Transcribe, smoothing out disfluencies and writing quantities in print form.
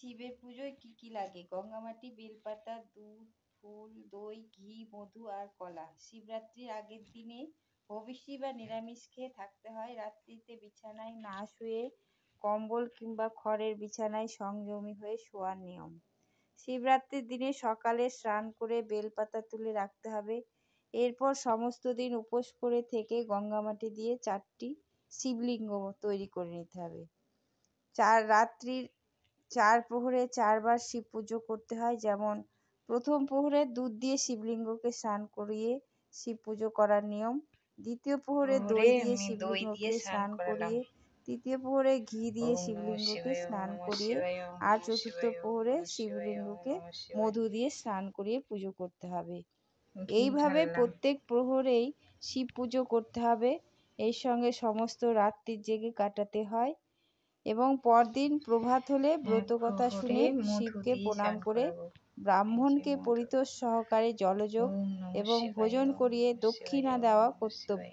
শিবের পুজোয় কি কি লাগে? গঙ্গামাটি, বেলপাতা, দুধ, ফুল, দই, ঘি, মধু আর কলা। শিবরাত্রির আগের দিনে হবিষ্যি বা নিরামিষ খেয়ে থাকতে হয়। রাত্রিতে বিছানায় না শুয়ে কম্বল কিংবা খড়ের বিছানায় সংযমী হয়ে শোয়ার নিয়ম। শিবরাত্রির দিনে সকালে স্নান করে বেলপাতা তুলে রাখতে হবে। এরপর সমস্ত দিন উপোস করে থেকে গঙ্গামাটি দিয়ে 4টি শিবলিঙ্গ তৈরি করে নিতে হবে। রাত্রির 4 প্রহরে 4 বার শিব পুজো করতে হয়। যেমন প্রথম প্রহরে দুধ দিয়ে শিবলিঙ্গকে স্নান করিয়ে শিব পুজো করার নিয়ম। দ্বিতীয় প্রহরে দই দিয়ে শিবলিঙ্গকে স্নান করিয়ে, তৃতীয় প্রহরে ঘি দিয়ে শিবলিঙ্গকে স্নান করিয়ে আর চতুর্থ প্রহরে শিবলিঙ্গকে মধু দিয়ে স্নান করিয়ে পুজো করতে হবে। এইভাবে প্রত্যেক প্রহরেই শিব পুজো করতে হবে। এর সঙ্গে সমস্ত রাত্রি জেগে কাটাতে হয় এবং পরদিন প্রভাত হলে ব্রতকথা শুনে শিবকে প্রণাম করে ব্রাহ্মণকে পরিতোষ সহকারে জলযোগ এবং ভোজন করিয়ে দক্ষিণা দেওয়া কর্তব্য।